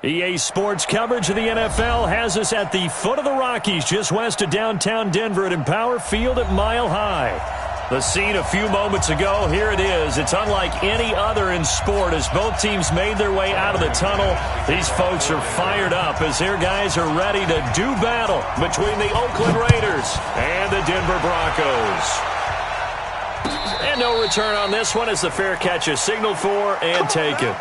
EA Sports coverage of the NFL has us at the foot of the Rockies, just west of downtown Denver at Empower Field at Mile High. The scene a few moments ago, here it is. It's unlike any other in sport as both teams made their way out of the tunnel. These folks are fired up as their guys are ready to do battle between the Oakland Raiders and the Denver Broncos. And no return on this one as the fair catch is signaled for and taken.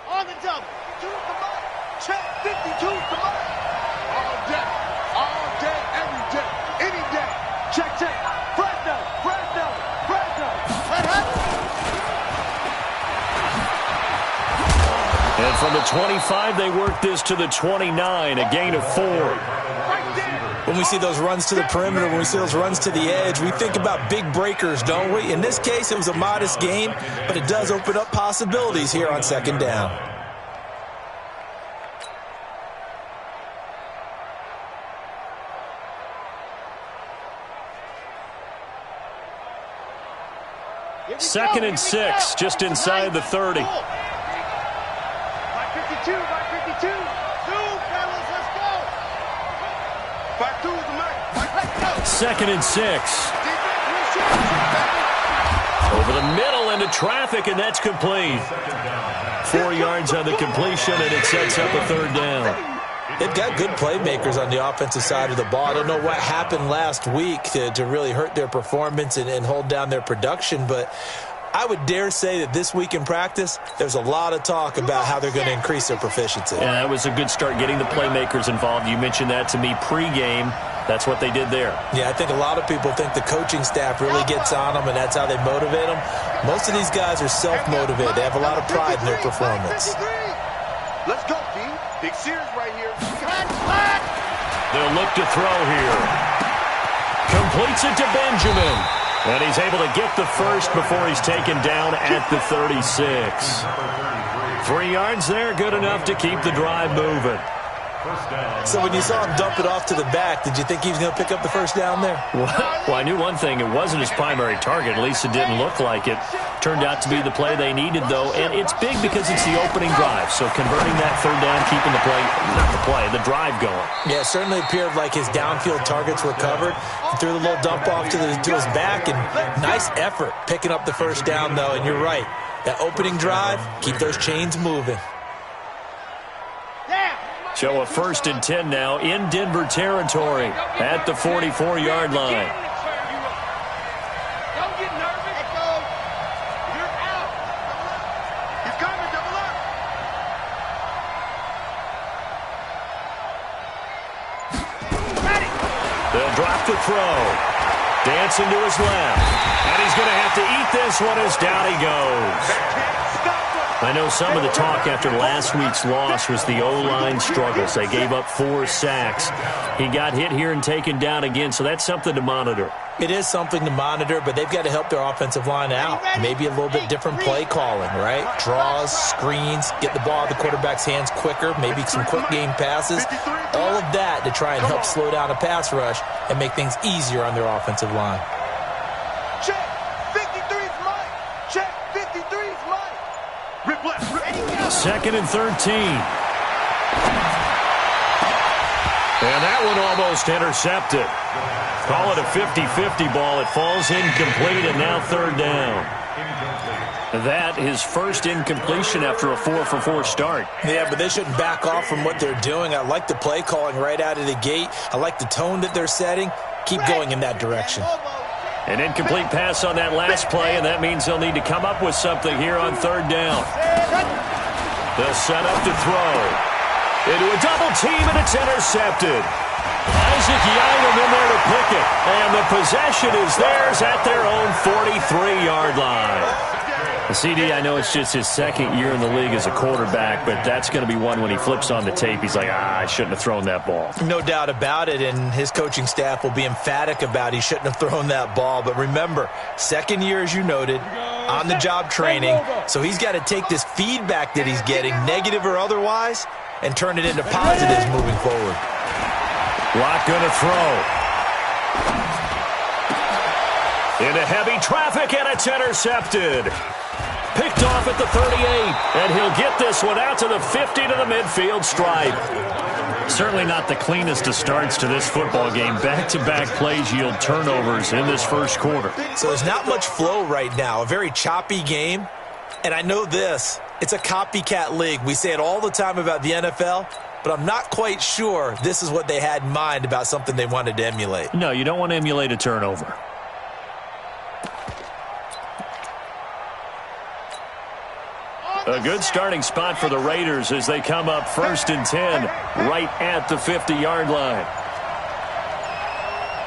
On the double, to the money, check 52 to money. All day, every day, any day. Check. Fresno. That happened. And from the 25, they work this to the 29, a gain of 4. When we see those runs to the perimeter, when we see those runs to the edge, we think about big breakers, don't we? In this case, it was a modest gain, but it does open up possibilities here on second down. Second and 6, just inside the 30. By 52. Fellas, let's go. By 2 is the mic. Let's go. Second and 6. Over the middle into traffic, and that's complete. 4 yards on the completion, and it sets up a third down. They've got good playmakers on the offensive side of the ball. I don't know what happened last week to really hurt their performance and hold down their production, but I would dare say that this week in practice, there's a lot of talk about how they're going to increase their proficiency. Yeah, that was a good start getting the playmakers involved. You mentioned that to me pregame. That's what they did there. Yeah, I think a lot of people think the coaching staff really gets on them, and that's how they motivate them. Most of these guys are self-motivated. They have a lot of pride in their performance. Let's go, D. Big Sears right here. They'll look to throw here. Completes it to Benjamin. And he's able to get the first before he's taken down at the 36. 3 yards there, good enough to keep the drive moving. So when you saw him dump it off to the back, did you think he was going to pick up the first down there? Well, I knew one thing. It wasn't his primary target. At least it didn't look like it. Turned out to be the play they needed, though. And it's big because it's the opening drive. So converting that third down, keeping the drive going. Yeah, it certainly appeared like his downfield targets were covered. He threw the little dump off to his back, and nice effort picking up the first down, though. And you're right. That opening drive, keep those chains moving. So a 1st and 10 now in Denver territory at the 44-yard line. Don't get nervous. Let go. You're out. He's coming. Double up. Ready. They'll drop the throw. Dancing to his left. And he's going to have to eat this one as down he goes. I know some of the talk after last week's loss was the O-line struggles. They gave up 4 sacks. He got hit here and taken down again, so that's something to monitor. It is something to monitor, but they've got to help their offensive line out. Maybe a little bit different play calling, right? Draws, screens, get the ball out of the quarterback's hands quicker, maybe some quick game passes. All of that to try and help slow down a pass rush and make things easier on their offensive line. Check. 53's mine. Check. 53's mine. Rip left. 2nd and 13. And that one almost intercepted. Call it a 50-50 ball. It falls incomplete, and now third down. That is first incompletion after a 4-for-4 start. Yeah, but they shouldn't back off from what they're doing. I like the play calling right out of the gate. I like the tone that they're setting. Keep going in that direction. An incomplete pass on that last play, and that means they'll need to come up with something here on third down. They'll set up to throw. Into a double team, and it's intercepted. Isaac Yiadom in there to pick it. And the possession is theirs at their own 43-yard line. CD, I know it's just his second year in the league as a quarterback, but that's going to be one when he flips on the tape, he's like, I shouldn't have thrown that ball. No doubt about it, and his coaching staff will be emphatic about he shouldn't have thrown that ball. But remember, second year, as you noted, on-the-job training, so he's got to take this feedback that he's getting, negative or otherwise, and turn it into positives moving forward. Watt going to throw. Into heavy traffic, and it's intercepted. Picked off at the 38, and he'll get this one out to the 50 to the midfield stripe. Certainly not the cleanest of starts to this football game. Back-to-back plays yield turnovers in this first quarter. So there's not much flow right now, a very choppy game. And I know this, it's a copycat league. We say it all the time about the NFL, but I'm not quite sure this is what they had in mind about something they wanted to emulate. No, you don't want to emulate a turnover. A good starting spot for the Raiders as they come up 1st and 10 right at the 50-yard line.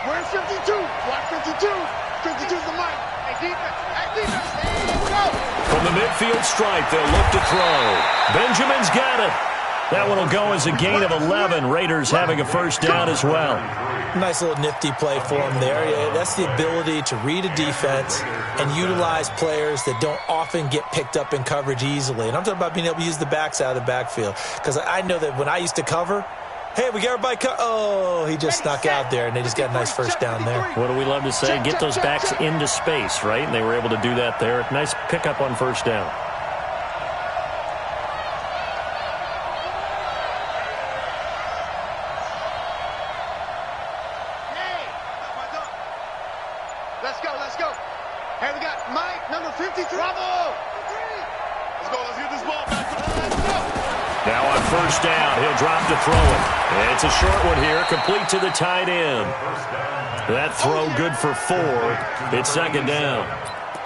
We're 52. Block 52. 52's the mic. Hey, defense. Hey, defense. Hey, go. From the midfield stripe, they'll look to throw. Benjamin's got it. That one will go as a gain of 11. Raiders having a first down as well. Nice little nifty play for him there. Yeah, that's the ability to read a defense and utilize players that don't often get picked up in coverage easily. And I'm talking about being able to use the backs out of the backfield. Because I know that when I used to cover, hey, we got everybody oh, he just snuck out there, and they just got a nice first down there. What do we love to say? Get those backs into space, right? And they were able to do that there. Nice pickup on first down. Let's go, let's go. Hey, we got Mike, number 53. Bravo. Let's go, let's get this ball back. Let's go. Now on first down, he'll drop to throw it. And it's a short one here, complete to the tight end. That throw good for 4. It's second down.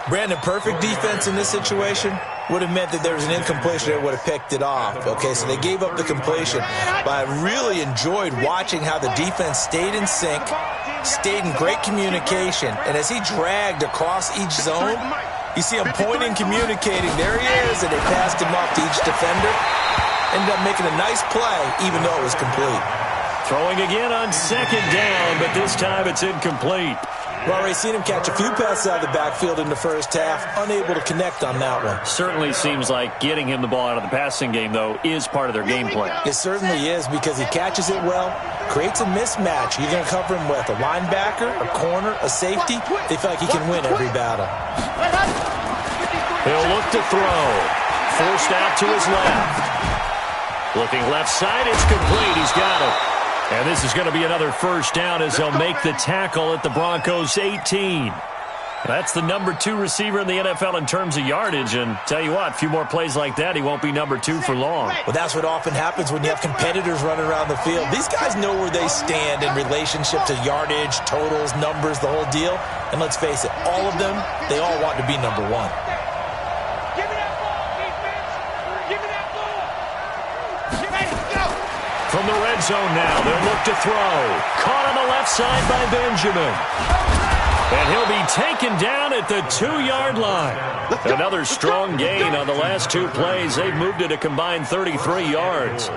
Brandon, perfect defense in this situation would have meant that there was an incompletion that would have picked it off. Okay, so they gave up the completion. But I really enjoyed watching how the defense stayed in sync, stayed in great communication, and as he dragged across each zone, you see him pointing, communicating. There he is, and they passed him off to each defender. Ended up making a nice play, even though it was complete. Throwing again on second down, but this time it's incomplete. We've already seen him catch a few passes out of the backfield in the first half, unable to connect on that one. Certainly seems like getting him the ball out of the passing game, though, is part of their game plan. It certainly is, because he catches it well, creates a mismatch. You're going to cover him with a linebacker, a corner, a safety. They feel like he can win every battle. He'll look to throw. Forced out to his left. Looking left side, it's complete. He's got it. And this is going to be another first down as they'll make the tackle at the Broncos' 18. That's the number 2 receiver in the NFL in terms of yardage. And tell you what, a few more plays like that, he won't be number 2 for long. Well, that's what often happens when you have competitors running around the field. These guys know where they stand in relationship to yardage, totals, numbers, the whole deal. And let's face it, all of them, they all want to be number 1. From the red zone now, they'll look to throw. Caught on the left side by Benjamin. And he'll be taken down at the 2-yard line. Another strong gain on the last 2 plays. They've moved it a combined 33 yards.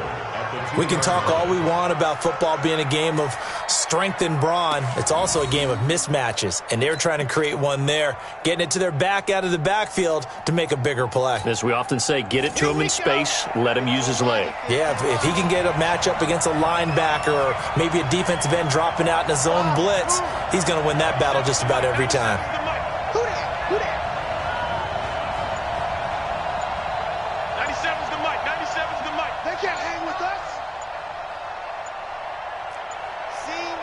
We can talk all we want about football being a game of strength and brawn. It's also a game of mismatches, and they're trying to create one there, getting it to their back out of the backfield to make a bigger play. As we often say, get it to him in space, let him use his leg. Yeah, if he can get a matchup against a linebacker or maybe a defensive end dropping out in a zone blitz, he's going to win that battle just about every time. 97's the mic. 97's the mic. They can't hang with us. Scene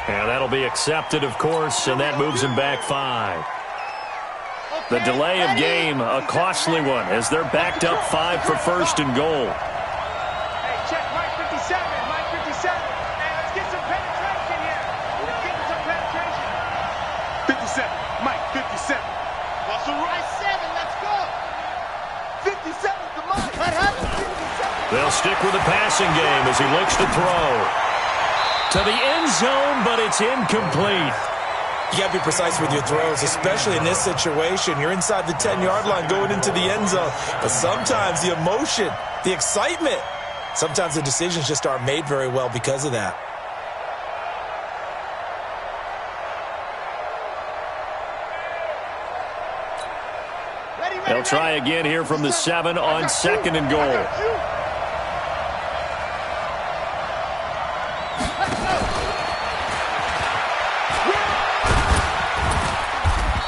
6. And that'll be accepted, of course, and that moves him back 5. The delay of game, a costly one, as they're backed up 5 for first and goal. Hey, check Mike 57. Mike 57. Hey, let's get some penetration here. Let's get some penetration. 57. Mike 57. Russell right 7. Let's go. 57's the mic. What happened? 57. They'll stick with the passing game as he looks to throw. To the end zone, but it's incomplete. You got to be precise with your throws, especially in this situation. You're inside the 10-yard line going into the end zone. But sometimes the emotion, the excitement, sometimes the decisions just aren't made very well because of that. They'll try again here from the 7 on 2nd and goal.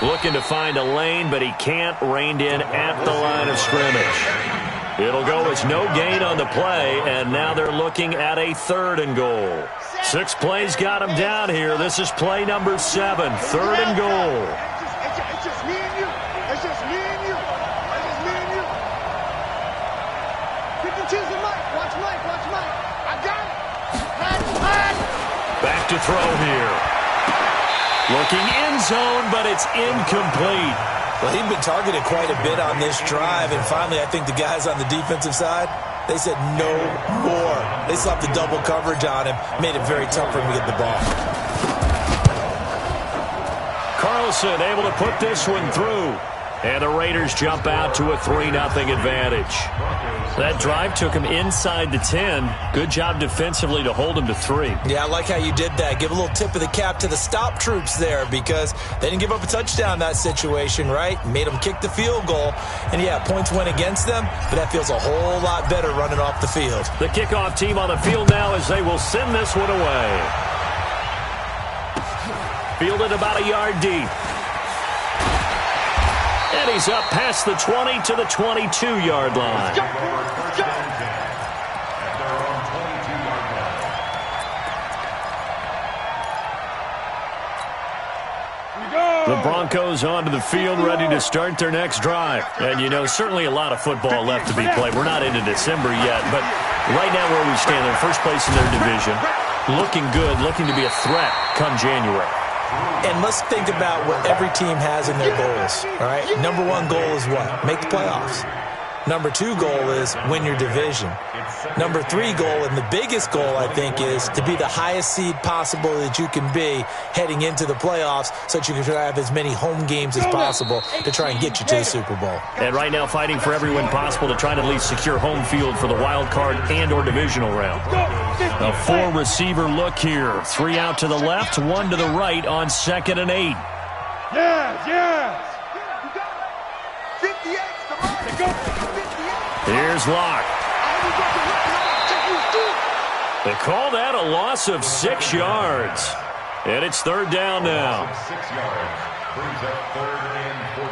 Looking to find a lane, but he can't. Reined in at the line of scrimmage. It'll go as no gain on the play, and now they're looking at a 3rd and goal. 6 plays got him down here. This is play number 7, 3rd and goal. It's just me and you. It's just me and you. It's just me and you. 52's the Mike. Watch Mike. Watch Mike. I got it. Back to throw here. Looking end zone, but it's incomplete. Well, he'd been targeted quite a bit on this drive, and finally I think the guys on the defensive side, they said no more. They slapped the double coverage on him, made it very tough for him to get the ball. Carlson able to put this one through. And the Raiders jump out to a 3-0 advantage. That drive took him inside the 10. Good job defensively to hold him to 3. Yeah, I like how you did that. Give a little tip of the cap to the stop troops there because they didn't give up a touchdown in that situation, right? Made them kick the field goal. And, yeah, points went against them, but that feels a whole lot better running off the field. The kickoff team on the field now as they will send this one away. Fielded about a yard deep. And he's up past the 20 to the 22-yard line. The Broncos onto the field, ready to start their next drive. And, you know, certainly a lot of football left to be played. We're not into December yet, but right now where we stand, they're first place in their division. Looking good, looking to be a threat come January. And let's think about what every team has in their goals, all right? Number 1 goal is what? Make the playoffs. Number 2 goal is win your division. Number 3 goal, and the biggest goal, I think, is to be the highest seed possible that you can be heading into the playoffs so that you can have as many home games as possible to try and get you to the Super Bowl. And right now fighting for every win possible to try to at least secure home field for the wild card and or divisional round. A 4-receiver look here. 3 out to the left, 1 to the right on 2nd and 8. Yes. 58's the mark. Here's Locke. They call that a loss of 6 yards. And it's 3rd down now. 6 yards. Brings up 3rd and 14.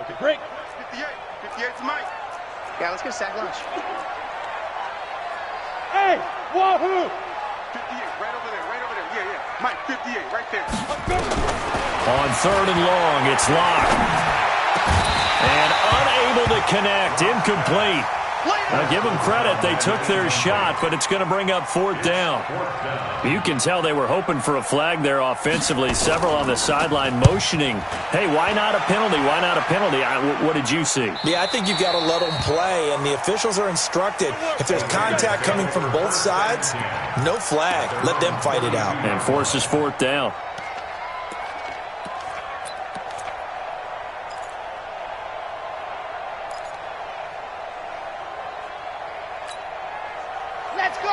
Okay, break. 58. 58's Mike. Yeah, let's get a sack lunch. Hey, wahoo! 58, right over there, right over there. Yeah. Mike, 58, right there. On 3rd and long, it's Locke. And unable to connect, incomplete. Now, give them credit. They took their shot, but it's going to bring up 4th down. You can tell they were hoping for a flag there offensively. Several on the sideline motioning, hey, why not a penalty? Why not a penalty? What did you see? Yeah, I think you've got to let them play, and the officials are instructed. If there's contact coming from both sides, no flag. Let them fight it out. And forces 4th down.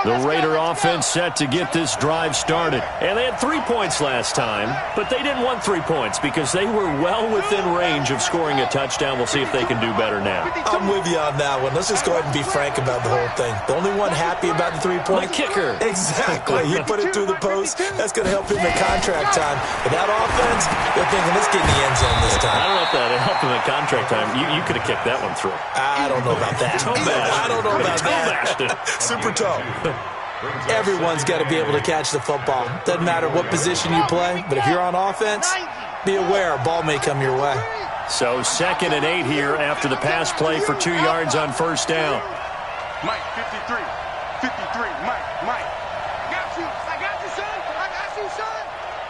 The Raider offense set to get this drive started. And they had 3 points last time, but they didn't want 3 points because they were well within range of scoring a touchdown. We'll see if they can do better now. I'm with you on that one. Let's just go ahead and be frank about the whole thing. The only one happy about the 3 points? The kicker. Exactly. He put it through the post. That's going to help him in contract time. But that offense, they're thinking, let's get in the end zone this time. I don't know if that helped him in contract time. You could have kicked that one through. I don't know about that. I don't know about that. Super toe. Everyone's got to be able to catch the football. Doesn't matter what position you play, but if you're on offense, be aware a ball may come your way. So 2nd and 8 here after the pass play for 2 yards on 1st down. Mike, 53. 53, Mike. I got you, son.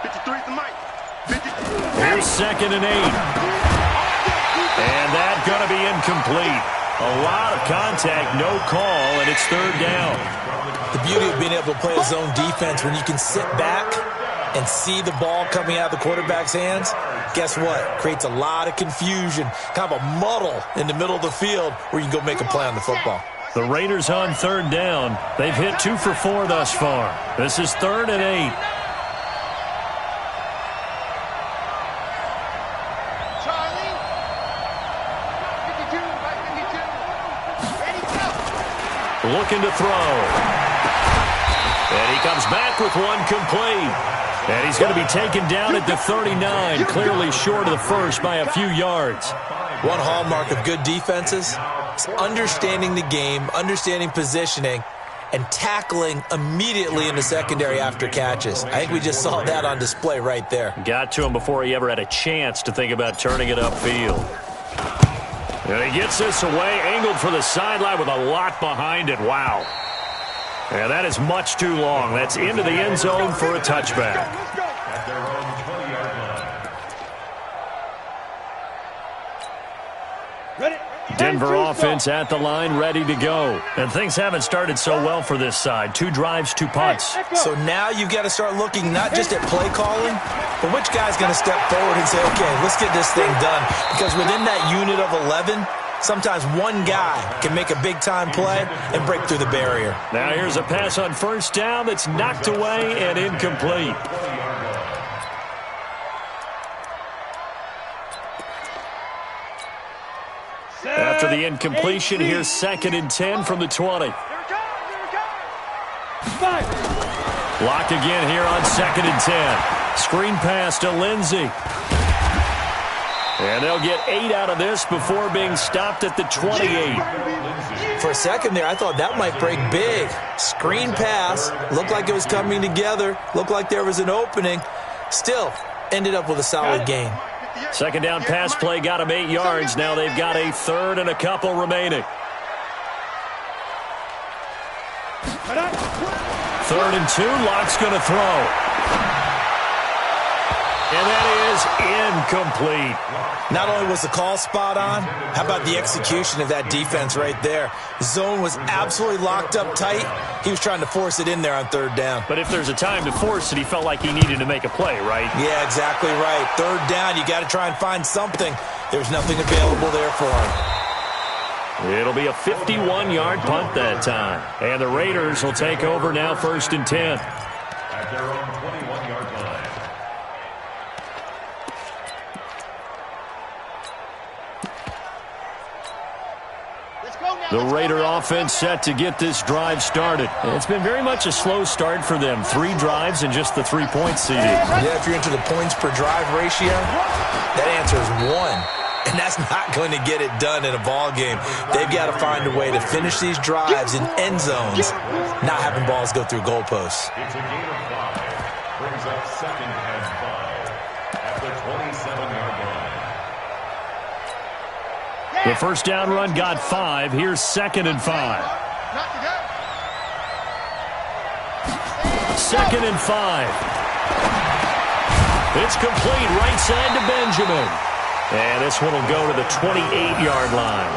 53's the Mike. 53. Here's 2nd and 8. And that's going to be incomplete. A lot of contact, no call, and it's third down. The beauty of being able to play a zone defense when you can sit back and see the ball coming out of the quarterback's hands, guess what? Creates a lot of confusion, kind of a muddle in the middle of the field where you can go make a play on the football. The Raiders on third down. They've hit 2 for 4 thus far. This is 3rd and 8. Looking to throw. And he comes back with one complete. And he's going to be taken down at the 39, clearly short of the first by a few yards. One hallmark of good defenses is understanding the game, understanding positioning, and tackling immediately in the secondary after catches. I think we just saw that on display right there. Got to him before he ever had a chance to think about turning it upfield. And he gets this away, angled for the sideline with a lot behind it. Wow. And that is much too long. That's into the end zone for a touchback. At their own 20-yard line. Denver offense at the line, ready to go. And things haven't started so well for this side. 2 drives, 2 punts. So now you've got to start looking not just at play calling, but which guy's going to step forward and say, okay, let's get this thing done. Because within that unit of 11, sometimes one guy can make a big-time play and break through the barrier. Now here's a pass on first down that's knocked away and incomplete. After the incompletion, here's 2nd and 10 from the 20. Lock again here on 2nd and 10. Screen pass to Lindsey. And they'll get 8 out of this before being stopped at the 28. For a second there, I thought that might break big. Screen pass, looked like it was coming together, looked like there was an opening. Still, ended up with a solid gain. Second down pass play got him 8 yards. Now they've got a 3rd and a couple remaining. 3rd and 2, Lock's going to throw. And that is incomplete. Not only was the call spot on, how about the execution of that defense right there? Zone was absolutely locked up tight. He was trying to force it in there on 3rd down. But if there's a time to force it, he felt like he needed to make a play, right? Yeah, exactly right. 3rd down, you got to try and find something. There's nothing available there for him. It'll be a 51-yard punt that time. And the Raiders will take over now 1st and 10. At their own 21-yard line. The Raider offense set to get this drive started. It's been very much a slow start for them. 3 drives and just the 3-point CD. Yeah, if you're into the points per drive ratio, that answer is 1. And that's not going to get it done in a ball game. They've got to find a way to finish these drives in end zones, not having balls go through goalposts. It's a gain of 5. Brings up 2nd and 5 at the 27-yard line. The first down run got 5. Here's 2nd and 5. 2nd and 5. It's complete right side to Benjamin. And this one will go to the 28-yard line.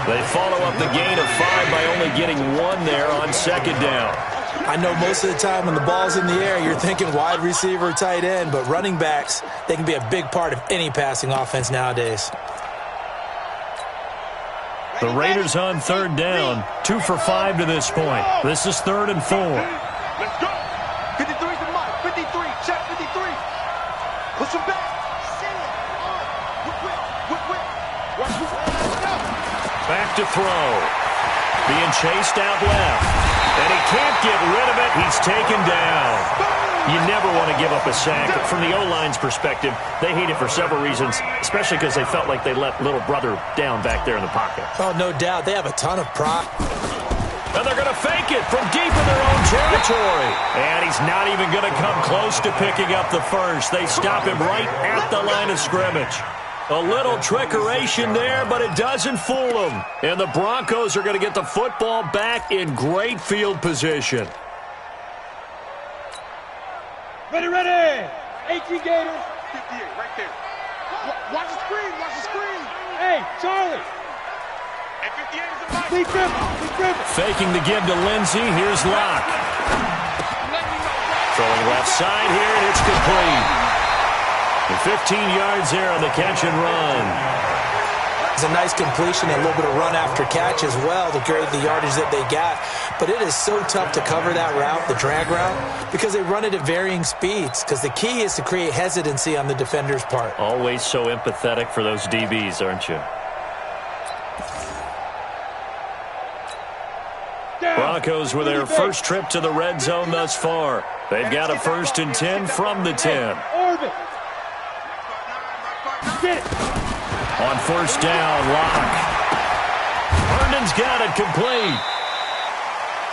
They follow up the gain of 5 by only getting 1 there on 2nd down. I know most of the time when the ball's in the air, you're thinking wide receiver, tight end, but running backs, they can be a big part of any passing offense nowadays. The Raiders on 3rd down, 2 for 5 to this point. This is 3rd and 4. Let's go. 53's the mark. 53. Check 53. Push him back. Back to throw. Being chased out left. And he can't get rid of it. He's taken down. You never want to give up a sack. From the O-line's perspective, they hate it for several reasons, especially because they felt like they let little brother down back there in the pocket. Oh, no doubt. They have a ton of pride. And they're going to fake it from deep in their own territory. And he's not even going to come close to picking up the first. They stop him right at the line of scrimmage. A little trickeration there, but it doesn't fool them. And the Broncos are going to get the football back in great field position. Ready. 18 Gators. 58, right there. Watch the screen. Hey, Charlie. And 58 is the mic. Faking the give to Lindsey. Here's Locke. Throwing left side here, and it's complete. And 15 yards there on the catch and run. It's a nice completion and a little bit of run after catch as well to create the yardage that they got. But it is so tough to cover that route, the drag route, because they run it at varying speeds. Because the key is to create hesitancy on the defender's part. Always so empathetic for those DBs, aren't you? Broncos with their first trip to the red zone thus far. They've got a 1st and 10 from the 10. On 1st down, Locke. Herndon's got it complete.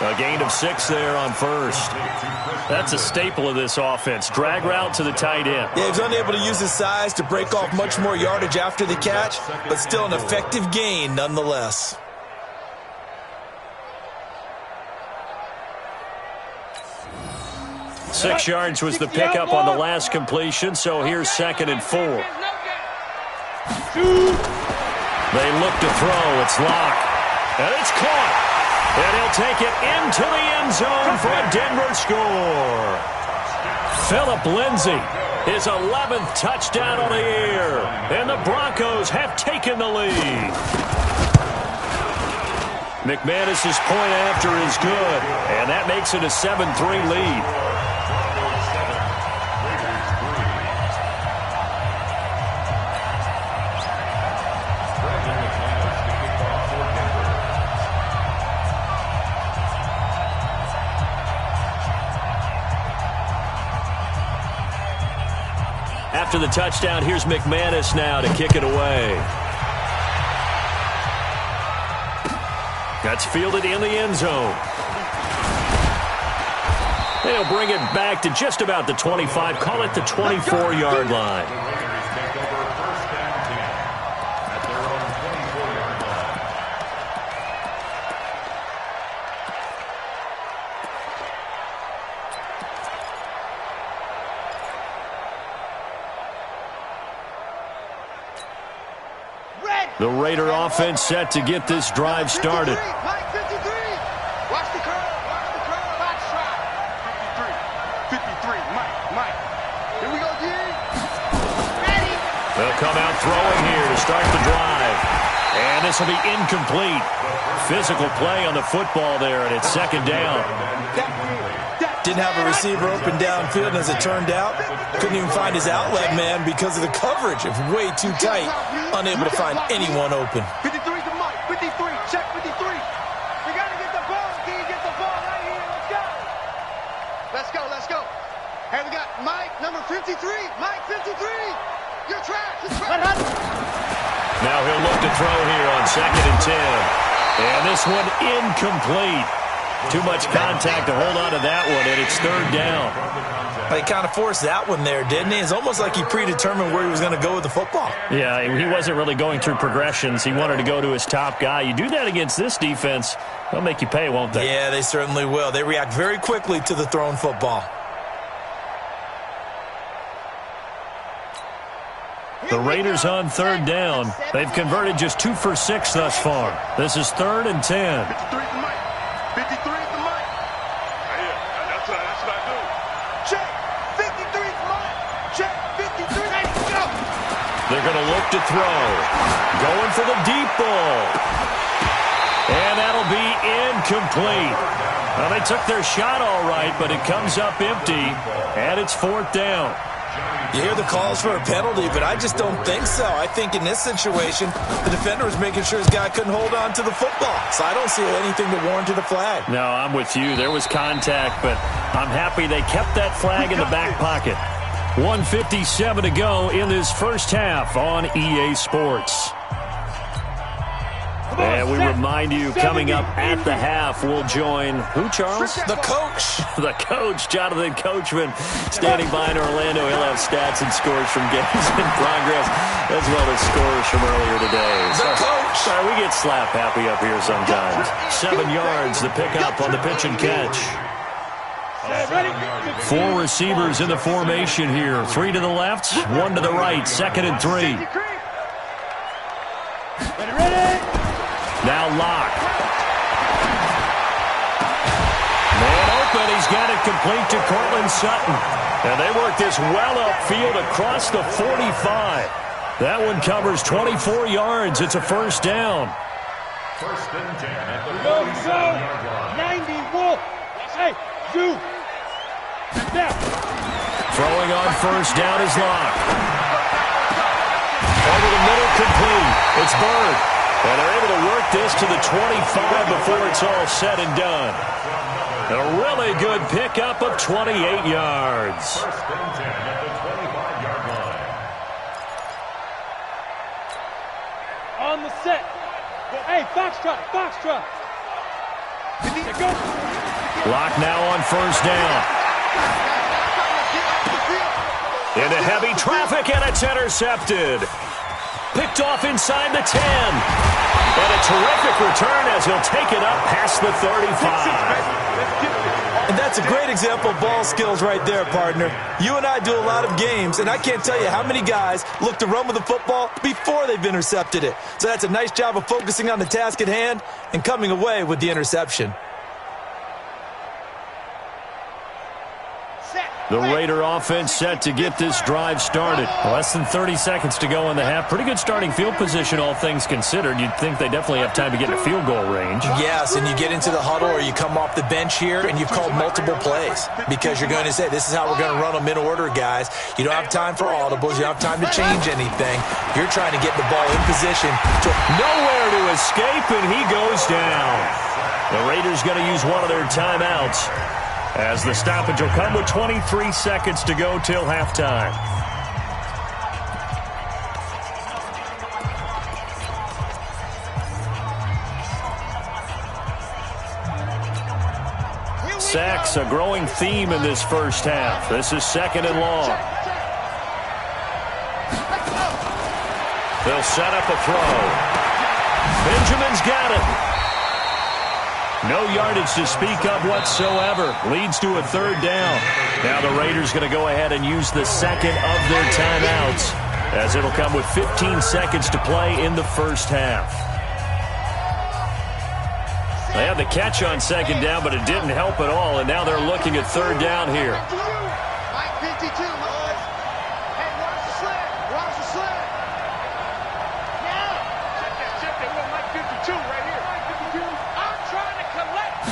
A gain of 6 there on 1st. That's a staple of this offense. Drag route to the tight end. Yeah, he's unable to use his size to break off much more yardage after the catch, but still an effective gain nonetheless. Six yards was the pickup on the last completion, so here's 2nd and 4. They look to throw. It's Locke. And it's caught. And he'll take it into the end zone for a Denver score. Phillip Lindsay, his 11th touchdown on the year. And the Broncos have taken the lead. McManus's point after is good. And that makes it a 7-3 lead. After the touchdown, here's McManus now to kick it away. That's fielded in the end zone. They'll bring it back to just about the 25, call it the 24-yard line. The Raider offense set to get this drive started. Mike 53. Watch the curve. Watch the curve. Box try. 53. Mike. Here we go, D. Ready. They'll come out throwing here to start the drive. And this will be incomplete. Physical play on the football there, and it's 2nd down. Didn't have a receiver open downfield, and as it turned out, couldn't even find his outlet man because of the coverage. It was way too tight, unable to find anyone open. 53 to Mike. 53. Check 53. We got to get the ball. Can you get the ball right here? Let's go. Let's go. Hey, we got Mike, number 53. Mike 53. You're trash. Now he'll look to throw here on 2nd and 10. And this one incomplete. Too much contact to hold on to that one, and it's 3rd down. He kind of forced that one there, didn't he? It's almost like he predetermined where he was going to go with the football. Yeah, he wasn't really going through progressions. He wanted to go to his top guy. You do that against this defense, they'll make you pay, won't they? Yeah, they certainly will. They react very quickly to the thrown football. The Raiders on 3rd down. They've converted just 2 for 6 thus far. This is 3rd and 10. 53 to Mike. 53 to Mike. Yeah, that's what I do. Check. 53 to Mike. Check. 53. Let's go. They're going to look to throw. Going for the deep ball. And that'll be incomplete. Well, they took their shot all right, but it comes up empty, and it's 4th down. You hear the calls for a penalty, but I just don't think so. I think in this situation, the defender was making sure his guy couldn't hold on to the football. So I don't see anything that warranted a flag. No, I'm with you. There was contact, but I'm happy they kept that flag in the back pocket. 1:57 to go in this first half on EA Sports. And we remind you, coming up at the half, we'll join who, Charles? The coach. The coach, Jonathan Coachman, standing by in Orlando. He'll have stats and scores from games in progress, as well as scores from earlier today. The coach. Sorry, we get slap happy up here sometimes. 7 yards, the pickup on the pitch and catch. 4 receivers in the formation here. 3 to the left, 1 to the right. 2nd and 3. Now Locke. Man open. He's got it complete to Cortland Sutton. And they work this well upfield across the 45. That one covers 24 yards. It's a first down. First and 10 at the 47-yard line. 90 Wolf. Hey, you. Throwing on first down is Locke. Over the middle, complete. It's Bird. And they're able to work this to the 25 before it's all said and done. A really good pickup of 28 yards. First and 10 at the 25-yard line. On the set. Hey, Foxtrot. Locke now on first down. Into heavy traffic, and it's intercepted. Picked off inside the 10. And a terrific return as he'll take it up past the 35. And that's a great example of ball skills right there, partner. You and I do a lot of games, and I can't tell you how many guys look to run with the football before they've intercepted it. So that's a nice job of focusing on the task at hand and coming away with the interception. The Raider offense set to get this drive started. Less than 30 seconds to go in the half. Pretty good starting field position, all things considered. You'd think they definitely have time to get in a field goal range. Yes, and you get into the huddle or you come off the bench here and you've called multiple plays because you're going to say, this is how we're going to run them in order, guys. You don't have time for audibles. You don't have time to change anything. You're trying to get the ball in position. Nowhere to escape, and he goes down. The Raiders going to use one of their timeouts, as the stoppage will come with 23 seconds to go till halftime. Sacks, a growing theme in this first half. This is second and long. They'll set up a throw. Benjamin's got it. No yardage to speak of whatsoever. Leads to a third down. Now the Raiders going to go ahead and use the second of their timeouts, as it'll come with 15 seconds to play in the first half. They had the catch on second down, but it didn't help at all, and now they're looking at third down here. Mike 52, boys. Hey, watch the slant. Watch the slant. Now. Check that. We're Mike 52 right here. Mike 52. I'm trying to collect.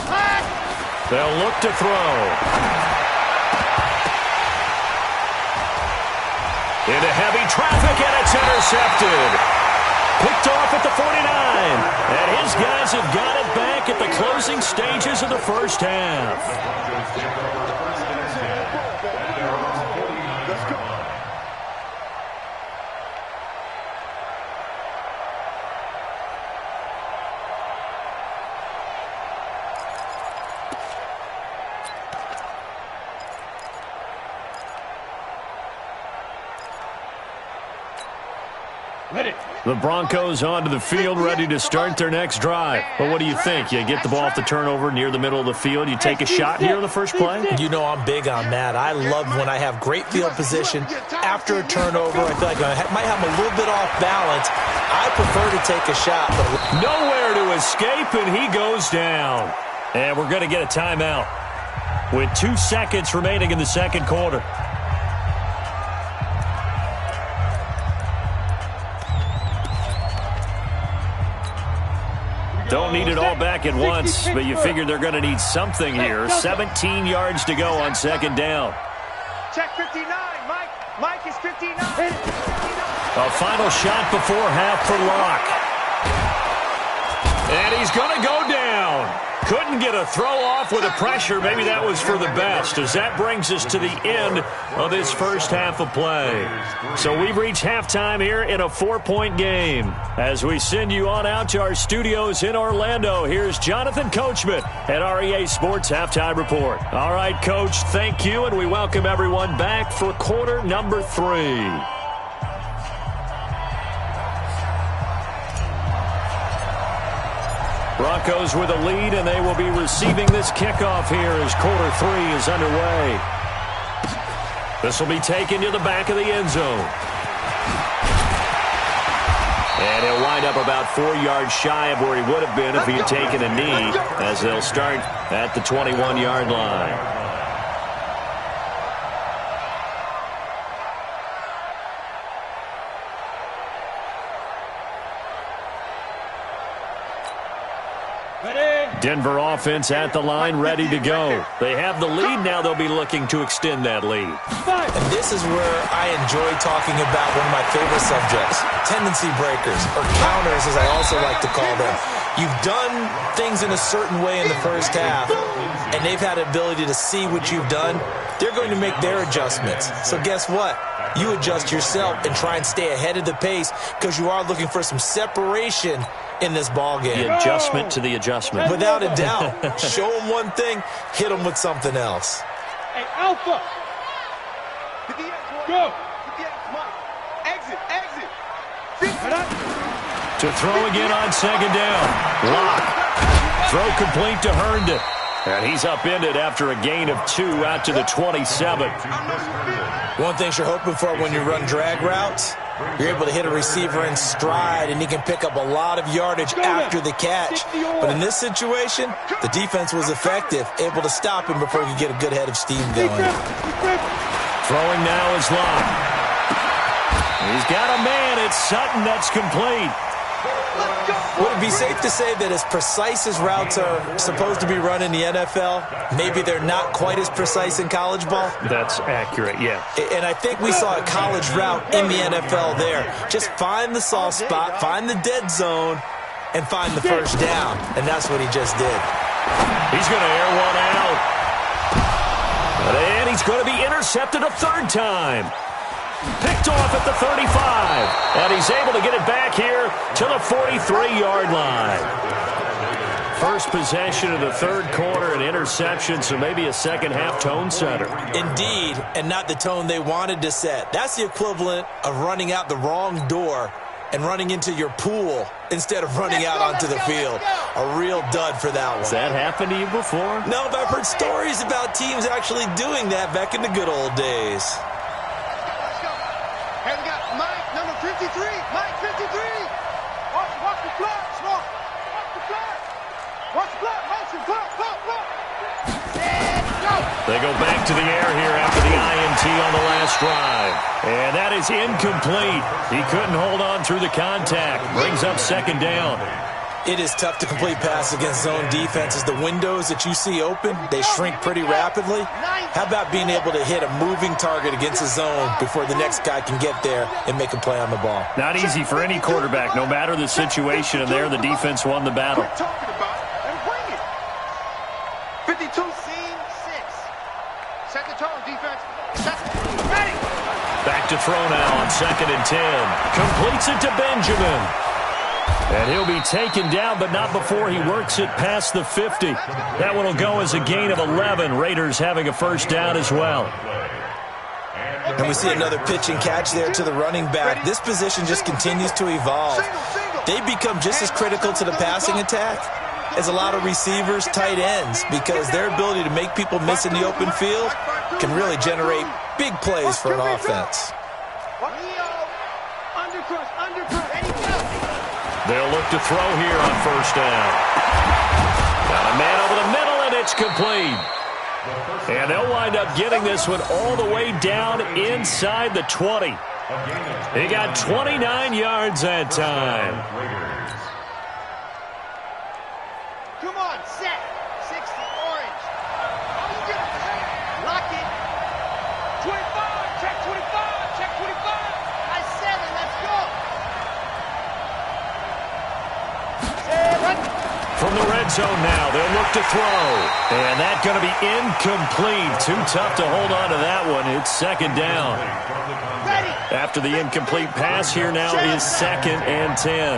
Pass. They'll look to throw. Into heavy traffic, and it's intercepted. Picked off at the 49. And his guys have got it back at the closing stages of the first half. The Broncos onto the field, ready to start their next drive. But what do you think? You get the ball off the turnover near the middle of the field, you take a shot here in the first play? You know I'm big on that. I love when I have great field position after a turnover. I feel like I might have a little bit off balance. I prefer to take a shot. But nowhere to escape, and he goes down. And we're going to get a timeout with 2 seconds remaining in the second quarter. Don't need it all back at once, but you figure they're going to need something here. 17 yards to go on second down. Check 59, Mike. Mike is 59. A final shot before half for Locke. And he's going to go down. Couldn't get a throw off with the pressure. Maybe that was for the best, as that brings us to the end of this first half of play. So we've reached halftime here in a 4-point game. As we send you on out to our studios in Orlando, here's Jonathan Coachman at REA Sports Halftime Report. All right, Coach, thank you, and we welcome everyone back for quarter number 3. Broncos with a lead, and they will be receiving this kickoff here as quarter 3 is underway. This will be taken to the back of the end zone. And he'll wind up about 4 yards shy of where he would have been if he had taken a knee, as they'll start at the 21-yard line. Denver offense at the line, ready to go. They have the lead. Now they'll be looking to extend that lead. And this is where I enjoy talking about one of my favorite subjects, tendency breakers, or counters, as I also like to call them. You've done things in a certain way in the first half, and they've had the ability to see what you've done. They're going to make their adjustments. So guess what? You adjust yourself and try and stay ahead of the pace, because you are looking for some separation in this ball game. The adjustment to the adjustment. Without a doubt. Show them one thing, hit them with something else. Hey, Alpha. Go. Exit. To throw again on second down. Lock. Throw complete to Herndon. And he's upended after a gain of 2 out to the 27. One thing you're hoping for when you run drag routes, you're able to hit a receiver in stride, and he can pick up a lot of yardage after the catch. But in this situation, the defense was effective, able to stop him before he could get a good head of steam going. Throwing now is Locke. He's got a man. It's Sutton. That's complete. Would it be safe to say that as precise as routes are supposed to be run in the NFL, maybe they're not quite as precise in college ball? That's accurate, yeah. And I think we saw a college route in the NFL there. Just find the soft spot, find the dead zone, and find the first down. And that's what he just did. He's going to air one out. And he's going to be intercepted a third time. Picked off at the 35. And he's able to get it back here to the 43-yard line. First possession of the third quarter, an interception, so maybe a second-half tone setter. Indeed, and not the tone they wanted to set. That's the equivalent of running out the wrong door and running into your pool instead of running out onto the field. A real dud for that one. Has that happened to you before? No, but I've heard stories about teams actually doing that back in the good old days. Hey, we got Mike, number 53. Mike, 53. Watch the block, Smoke. Watch the block. Watch the block. Motion, block. Go. They go back to the air here after the INT on the last drive. And that is incomplete. He couldn't hold on through the contact. Brings up second down. It is tough to complete passes against zone defenses. The windows that you see open, they shrink pretty rapidly. How about being able to hit a moving target against a zone before the next guy can get there and make a play on the ball? Not easy for any quarterback, no matter the situation, and there the defense won the battle. Quit talking about it and bring it. 52, scene 6. Set the tone, defense. Ready. Back to throw now on 2nd and 10. Completes it to Benjamin. And he'll be taken down, but not before he works it past the 50. That one will go as a gain of 11. Raiders having a first down as well. And we see another pitch and catch there to the running back. This position just continues to evolve. They become just as critical to the passing attack as a lot of receivers, tight ends, because their ability to make people miss in the open field can really generate big plays for an offense. They'll look to throw here on first down. Got a man over the middle, and it's complete. And they'll wind up getting this one all the way down inside the 20. He got 29 yards that time. Come on, set. 60, orange. Oh, you get it. Lock it. 25, check 25, check 25. I 7, let's go. From the red zone now, they'll look to throw. And that's going to be incomplete. Too tough to hold on to that one. It's second down. Ready. After the incomplete pass, here now is 2nd and 10.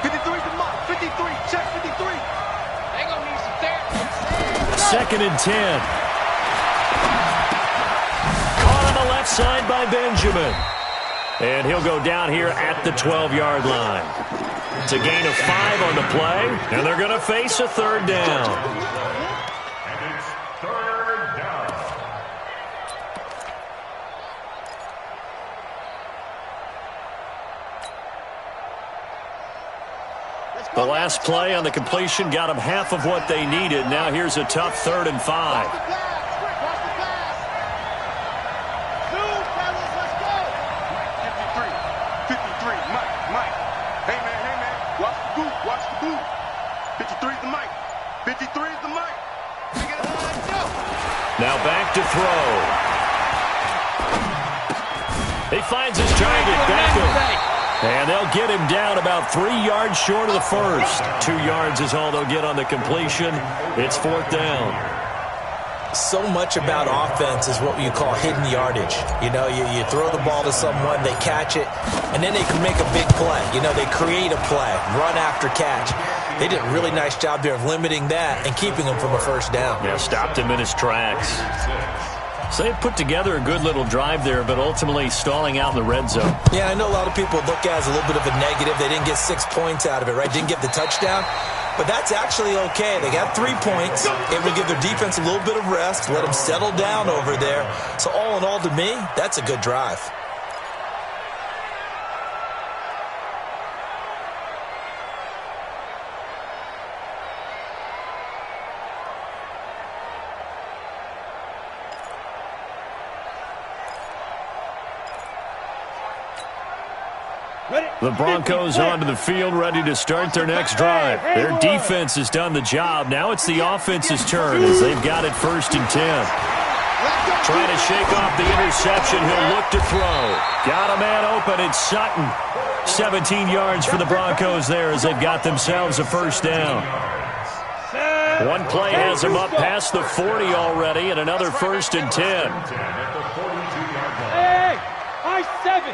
53 to Mike. 53, check 53. They gonna need some therapy. 2nd and 10. Caught on the left side by Benjamin. And he'll go down here at the 12-yard line. It's a gain of 5 on the play, and they're going to face a third down. And it's third down. The last play on the completion got them half of what they needed. Now here's a tough 3rd and 5. 53's the mic. 53's the mic. Now back to throw. He finds his target, Beckham. And they'll get him down about 3 yards short of the first. 2 yards is all they'll get on the completion. It's 4th down. So much about offense is what you call hidden yardage. You know, you throw the ball to someone, they catch it, and then they can make a big play. You know, they create a play, run after catch. They did a really nice job there of limiting that and keeping him from a first down. Yeah, stopped him in his tracks. So they put together a good little drive there, but ultimately stalling out in the red zone. Yeah, I know a lot of people look at it as a little bit of a negative. They didn't get 6 points out of it, right? Didn't get the touchdown. But that's actually okay. They got 3 points. It will give their defense a little bit of rest, let them settle down over there. So all in all, to me, that's a good drive. The Broncos onto the field, ready to start their next drive. Their defense has done the job. Now it's the offense's turn as they've got it 1st and 10. Trying to shake off the interception. He'll look to throw. Got a man open. It's Sutton. 17 yards for the Broncos there as they've got themselves a first down. One play has them up past the 40 already, and another 1st and 10. Hey, I-7.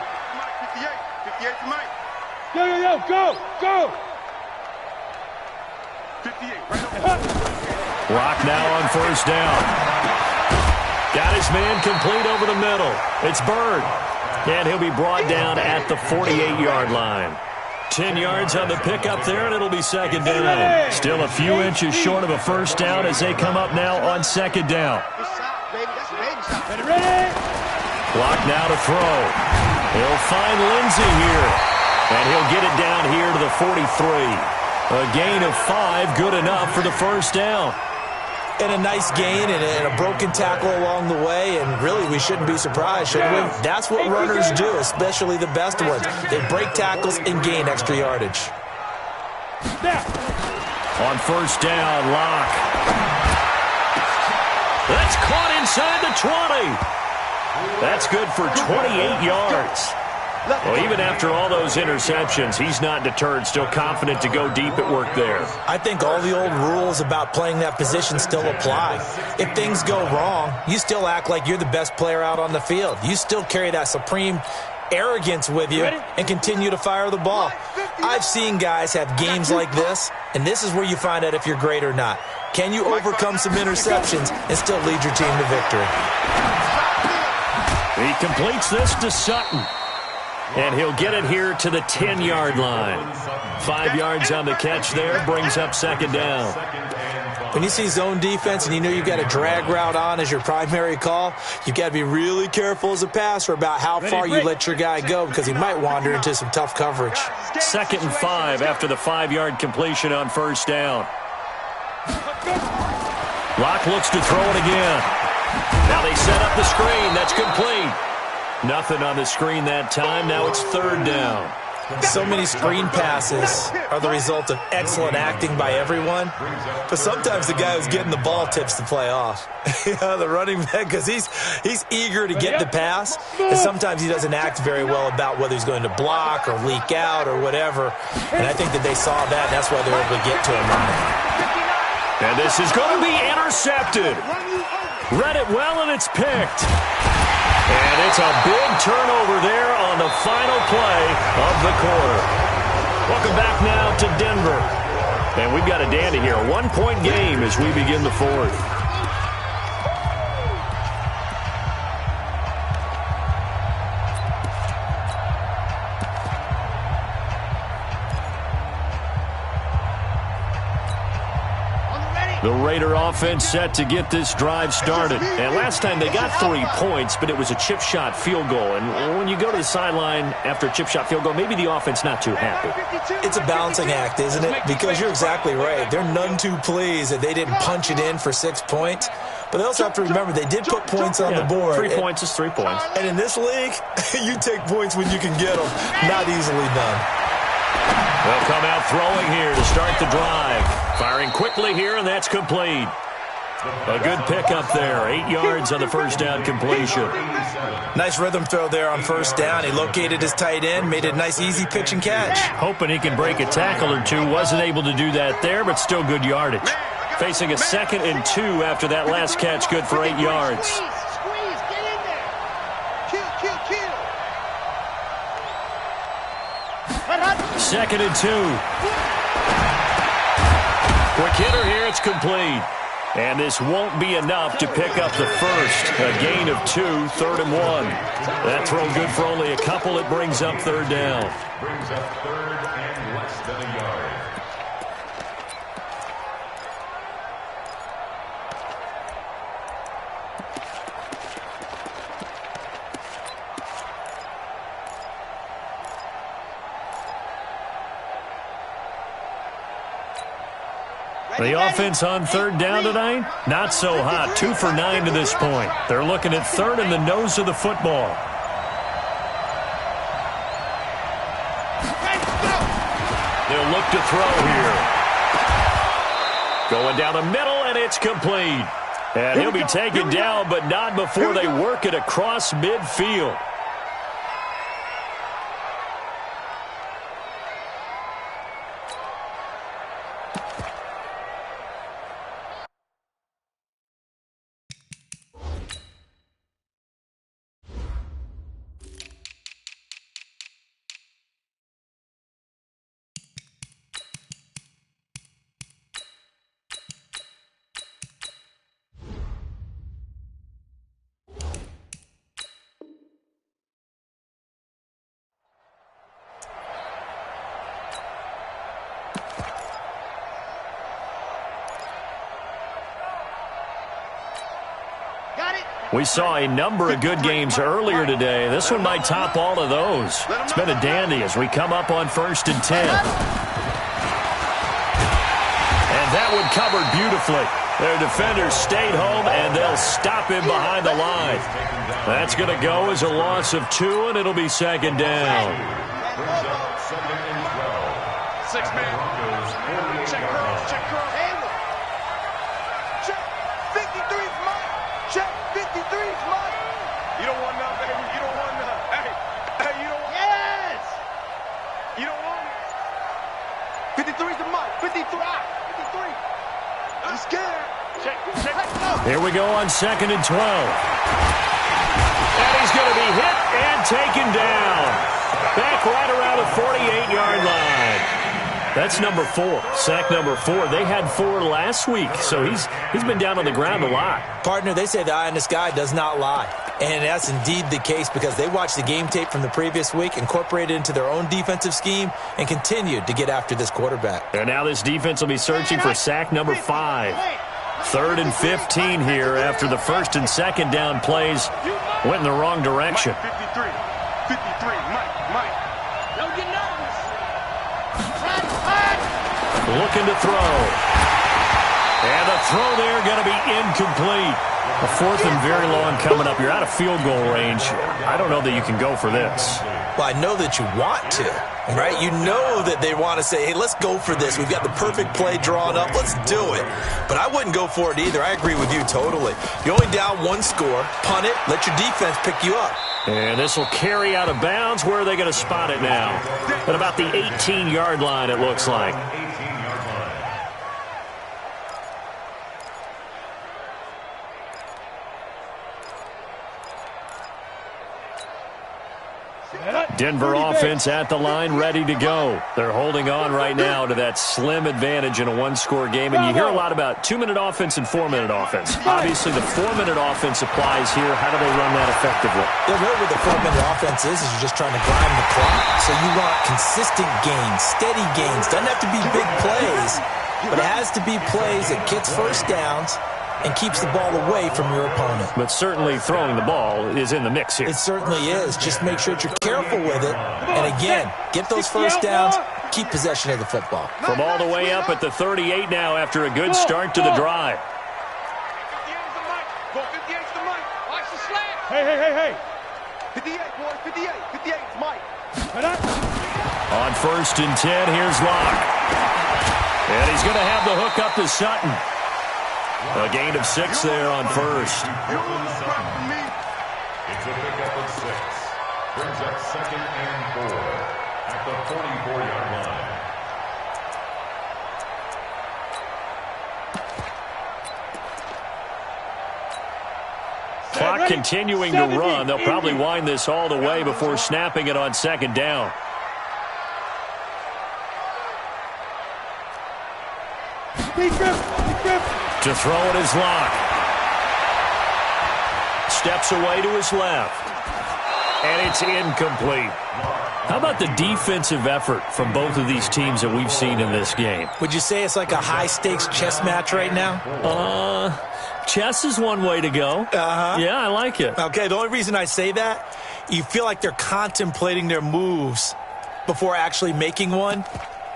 58 for Mike. Yo, go. 58, right over. Lock now on first down. Got his man complete over the middle. It's Bird. And he'll be brought down at the 48-yard line. 10 yards on the pickup there, and it'll be 2nd down. Still a few inches short of a first down as they come up now on 2nd down. Ready? Clock now to throw. He'll find Lindsey here. And he'll get it down here to the 43. A gain of 5, good enough for the first down. And a nice gain and a broken tackle along the way, and really we shouldn't be surprised, should we? That's what runners do, especially the best ones. They break tackles and gain extra yardage. On first down, Locke. That's caught inside the 20. That's good for 28 yards. Well, even after all those interceptions, he's not deterred, still confident to go deep at work there. I think all the old rules about playing that position still apply. If things go wrong, you still act like you're the best player out on the field. You still carry that supreme arrogance with you and continue to fire the ball. I've seen guys have games like this, and this is where you find out if you're great or not. Can you overcome some interceptions and still lead your team to victory? He completes this to Sutton. And he'll get it here to the 10-yard line. 5 yards on the catch there, brings up 2nd down. When you see zone defense and you know you've got a drag route on as your primary call, you've got to be really careful as a passer about how far you let your guy go because he might wander into some tough coverage. 2nd and 5 after the 5-yard completion on first down. Locke looks to throw it again. Now they set up the screen. That's complete. Nothing on the screen that time. Now it's 3rd down. So many screen passes are the result of excellent acting by everyone. But sometimes the guy who's getting the ball tips the play off. The running back, because he's eager to get the pass. And sometimes he doesn't act very well about whether he's going to block or leak out or whatever. And I think that they saw that, and that's why they were able to get to him on it. And this is going to be intercepted. Read it well, and it's picked. And it's a big turnover there on the final play of the quarter. Welcome back now to Denver. And we've got a dandy here. A 1-point game as we begin the 4th. On the ready. The Raider offense set to get this drive started. And last time they got 3 points, but it was a chip shot field goal. And when you go to the sideline after a chip shot field goal, maybe the offense not too happy. It's a balancing act, isn't it? Because you're exactly right. They're none too pleased that they didn't punch it in for 6 points. But they also have to remember they did put points on the board. 3 points is 3 points. And in this league, you take points when you can get them. Not easily done. They'll come out throwing here to start the drive. Firing quickly here, and that's complete. A good pickup there. 8 yards on the first down completion. Nice rhythm throw there on first down. He located his tight end, made it a nice, easy pitch and catch. Hoping he can break a tackle or two. Wasn't able to do that there, but still good yardage. Facing a 2nd and 2 after that last catch, good for 8 yards. Squeeze, get in there. Kill. 2nd and 2. Quick hitter here, it's complete. And this won't be enough to pick up the first. A gain of 2, 3rd and 1. That throw good for only a couple. It brings up 3rd down. Brings up 3rd and less than a yard. The offense on 3rd down tonight, not so hot. 2 for 9 to this point. They're looking at 3rd and the nose of the football. They'll look to throw here. Going down the middle, and it's complete. And he'll be taken down, but not before they work it across midfield. We saw a number of good games earlier today. This one might top all of those. It's been a dandy as we come up on 1st and 10. And that one covered beautifully. Their defenders stayed home, and they'll stop him behind the line. That's going to go as a loss of 2, and it'll be 2nd down. 6 man. Check curls. Check 53's mine. Check 53's mine. You don't want none, baby. You don't want none. Hey, you don't want. Yes. You don't want it. 53's the mine. 53. I'm scared. Check. Here we go on 2nd and 12. And he's going to be hit and taken down. Back right around the 48-yard line. That's number 4, sack number 4. They had 4 last week, so he's been down on the ground a lot. Partner, they say the eye in the sky does not lie. And that's indeed the case because they watched the game tape from the previous week, incorporated it into their own defensive scheme, and continued to get after this quarterback. And now this defense will be searching for sack number 5. 3rd and 15 here after the 1st and 2nd down plays went in the wrong direction. 53, Mike. Don't get nervous. Looking to throw. And the throw there going to be incomplete. A 4th and very long coming up. You're out of field goal range. I don't know that you can go for this. Well, I know that you want to, right? You know that they want to say, hey, let's go for this. We've got the perfect play drawn up. Let's do it. But I wouldn't go for it either. I agree with you totally. You're only down 1 score. Punt it. Let your defense pick you up. And this will carry out of bounds. Where are they going to spot it now? At about the 18-yard line, it looks like. Denver offense at the line, ready to go. They're holding on right now to that slim advantage in a 1-score game. And you hear a lot about 2-minute offense and 4-minute offense. Obviously, the 4-minute offense applies here. How do they run that effectively? Yeah, really what the 4-minute offense is you're just trying to grind the clock. So you want consistent gains, steady gains. Doesn't have to be big plays, but it has to be plays that gets first downs and keeps the ball away from your opponent. But certainly throwing the ball is in the mix here. It certainly is. Just make sure that you're careful with it. And again, get those first downs, keep possession of the football. From all the way up at the 38 now after a good start to the drive. Hey. 58, boys, 58. 58, it's Mike. On 1st and 10, here's Locke. And he's going to have the hook up to Sutton. A gain of 6 there on 1st. It's a pickup of 6. Brings up 2nd and 4 at the 44-yard line. Clock continuing to run. They'll probably wind this all the way before snapping it on 2nd down. To throw it is Locke. Steps away to his left. And it's incomplete. How about the defensive effort from both of these teams that we've seen in this game? Would you say it's like a high-stakes chess match right now? Chess is one way to go. Yeah, I like it. Okay, the only reason I say that, you feel like they're contemplating their moves before actually making one,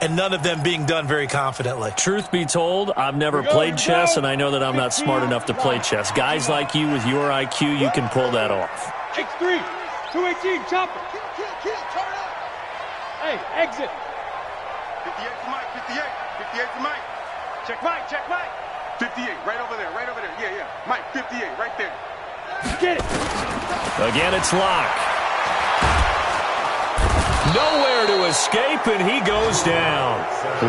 and none of them being done very confidently. Truth be told, I've never played chess, and I know that I'm not smart enough to play chess. Guys like you with your IQ, you can pull that off. X3, 218, chopper. Turn up. Hey, exit. 58 to Mike, 58. 58 to Mike. Check Mike. 58, right over there. Yeah. Mike, 58, right there. Get it. Again, it's Locke. Nowhere to escape, and he goes down.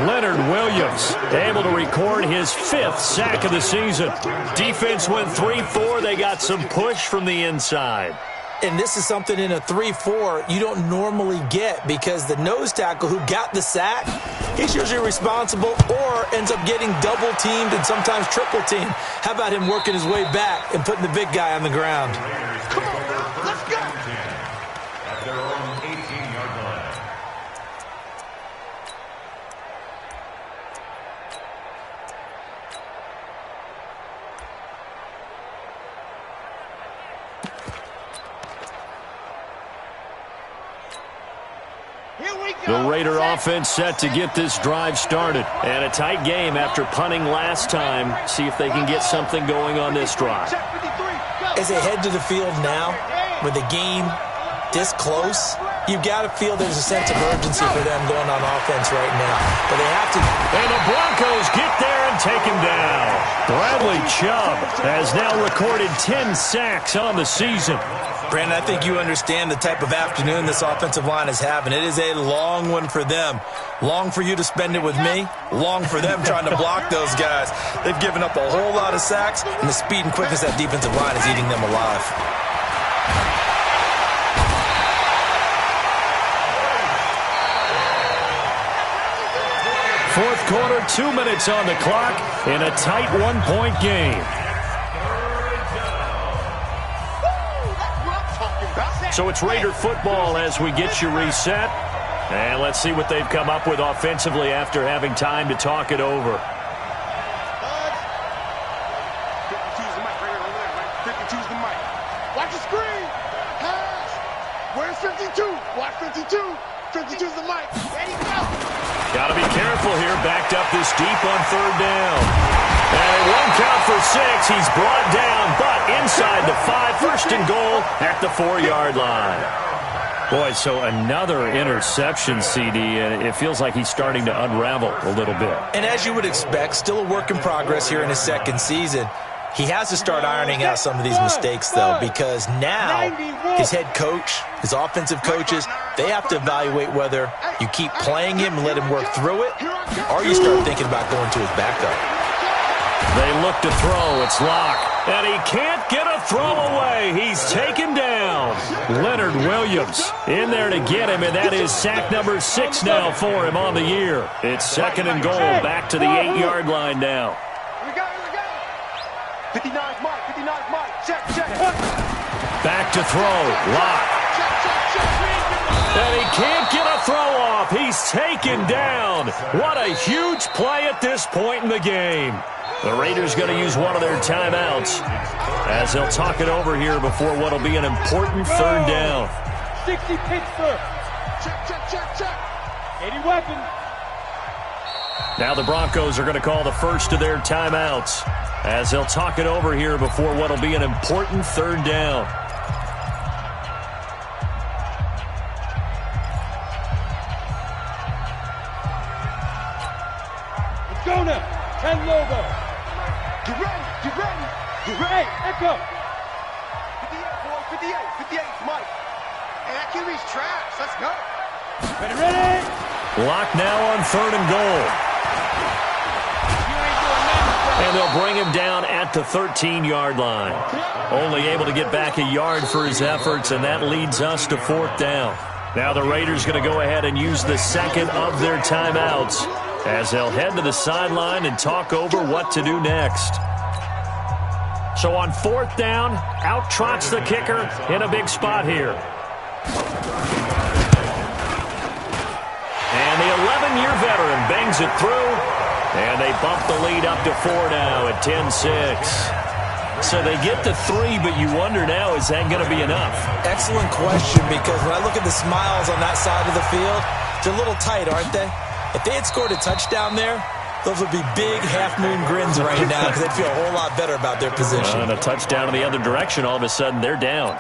Leonard Williams able to record his 5th sack of the season. Defense went 3-4. They got some push from the inside. And this is something in a 3-4 you don't normally get, because the nose tackle who got the sack, he's usually responsible or ends up getting double teamed and sometimes triple teamed. How about him working his way back and putting the big guy on the ground? Come on, now, let's go. At their own 18-yard line. The Raider offense set to get this drive started. And a tight game after punting last time. See if they can get something going on this drive. As they head to the field now, with the game this close, you've got to feel there's a sense of urgency for them going on offense right now. But they have to. And the Broncos get there and take him down. Bradley Chubb has now recorded 10 sacks on the season. Brandon, I think you understand the type of afternoon this offensive line is having. It is a long one for them. Long for you to spend it with me. Long for them trying to block those guys. They've given up a whole lot of sacks, and the speed and quickness of that defensive line is eating them alive. Fourth quarter, 2 minutes on the clock in a tight one-point game. So it's Raider football as we get you reset. And let's see what they've come up with offensively after having time to talk it over. 52's the mic right over there, Mike. 52's the mic. Watch the screen. Pass. Where's 52? Watch 52. 52's the mic. Ready, go. Got to be careful here. Backed up this deep on 3rd down. And it won't count for 6. He's brought down, but inside the 5. 1st and goal at the 4-yard line. Boy, so another interception, CD, and it feels like he's starting to unravel a little bit. And as you would expect, still a work in progress here in his 2nd season. He has to start ironing out some of these mistakes, though, because now his head coach, his offensive coaches, they have to evaluate whether you keep playing him and let him work through it, or you start thinking about going to his backup. They look to throw. It's Locke. And he can't get a throw away. He's taken down. Leonard Williams in there to get him, and that is sack number 6 now for him on the year. It's 2nd and goal, back to the 8-yard line now. Here we go. 59's Mike. 59's Mike. Check. Back to throw. Locke. Check. And he can't get a throw off. He's taken down. What a huge play at this point in the game. The Raiders going to use one of their timeouts as they'll talk it over here before what will be an important third down. 60 Pittsburgh. Check. 80 weapons. Now the Broncos are going to call the first of their timeouts as they'll talk it over here before what will be an important third down. Let's go now. 10 logo. Get ready. Hey, echo. 58, boy. 58, Mike. Hey, that QB's trash. Let's go. Ready. Lock now on 3rd and goal. And they'll bring him down at the 13-yard line. Only able to get back a yard for his efforts, and that leads us to 4th down. Now the Raiders going to go ahead and use the second of their timeouts as they'll head to the sideline and talk over what to do next. So on 4th down, out trots the kicker in a big spot here. And the 11-year veteran bangs it through, and they bump the lead up to 4 now at 10-6. So they get to 3, but you wonder now, is that going to be enough? Excellent question, because when I look at the smiles on that side of the field, they're a little tight, aren't they? If they had scored a touchdown there, those would be big half-moon grins right now because they'd feel a whole lot better about their position. And a touchdown in the other direction, all of a sudden they're down.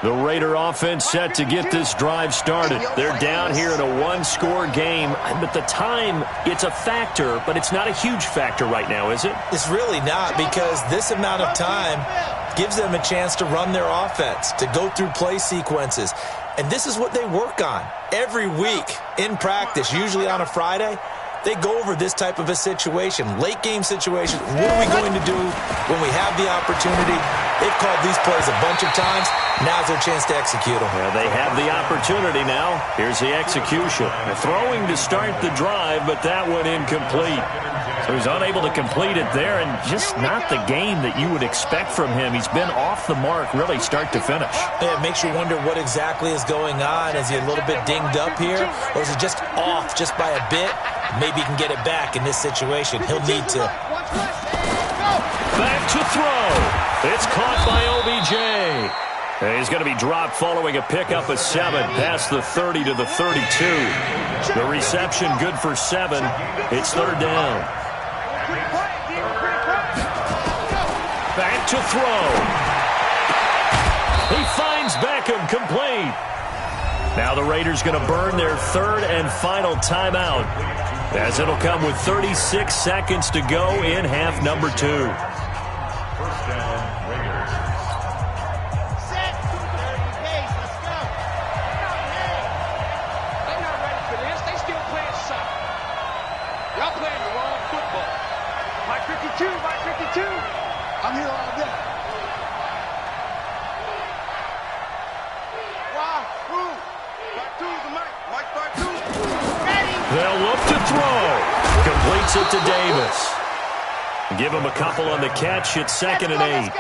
The Raider offense set to get this drive started. They're down here in a one-score game. But the time, it's a factor, but it's not a huge factor right now, is it? It's really not, because this amount of time gives them a chance to run their offense, to go through play sequences. And this is what they work on every week in practice, usually on a Friday. They go over this type of a situation, late-game situation. What are we going to do when we have the opportunity? They've called these plays a bunch of times. Now's their chance to execute them. Well, they have the opportunity now. Here's the execution. Throwing to start the drive, but that one incomplete. So he's unable to complete it there, and just not the game that you would expect from him. He's been off the mark, really, start to finish. Yeah, it makes you wonder what exactly is going on. Is he a little bit dinged up here, or is he just off just by a bit? Maybe he can get it back in this situation. He'll need to. Back to throw. It's caught by OBJ. And he's going to be dropped following a pickup of 7 past the 30 to the 32. The reception good for 7. It's 3rd down. Back to throw. He finds Beckham complete. Now the Raiders going to burn their 3rd and final timeout, as it'll come with 36 seconds to go in half number 2. First down, Raiders. Set. 30 pace. Let's go. They're not ready for this. They still playing soccer. Y'all playing the wrong football. Mike 52. I'm here all day. Wow. Move. Back to the Mike. Mike back to. Ready. They'll look to throw. Completes it to Davis. Give him a couple on the catch. It's 2nd and 8.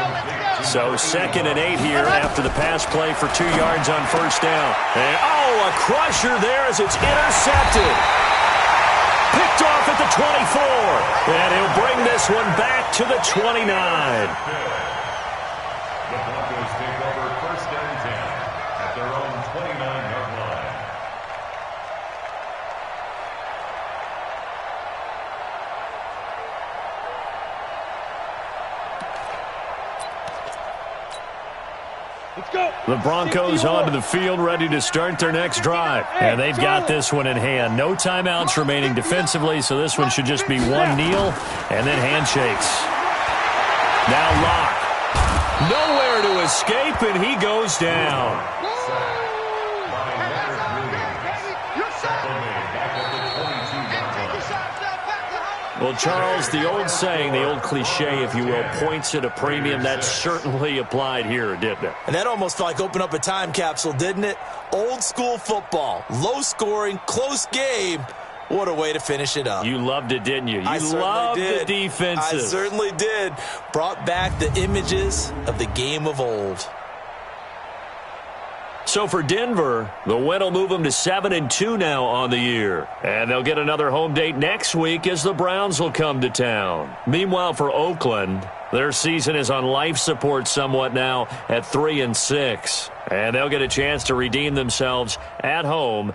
So 2nd and 8 here after the pass play for 2 yards on 1st down. And a crusher there as it's intercepted. Picked off at the 24. And he'll bring this one back to the 29. The Broncos take over 1st and 10 at their own 29-yard line. Let's go. The Broncos onto the field, ready to start their next drive. And they've got this one in hand. No timeouts remaining defensively, so this one should just be one kneel and then handshakes. Now Locke. Nowhere to escape, and he goes down. Well, Charles, the old saying, the old cliche, if you will, points at a premium. That certainly applied here, didn't it? And that almost like opened up a time capsule, didn't it? Old school football, low scoring, close game, What a way to finish it up. You loved it, didn't you? You loved the defenses. I certainly did. Brought back the images of the game of old. So for Denver, the win will move them to 7-2 now on the year. And they'll get another home date next week as the Browns will come to town. Meanwhile, for Oakland, their season is on life support somewhat now at 3-6. And they'll get a chance to redeem themselves at home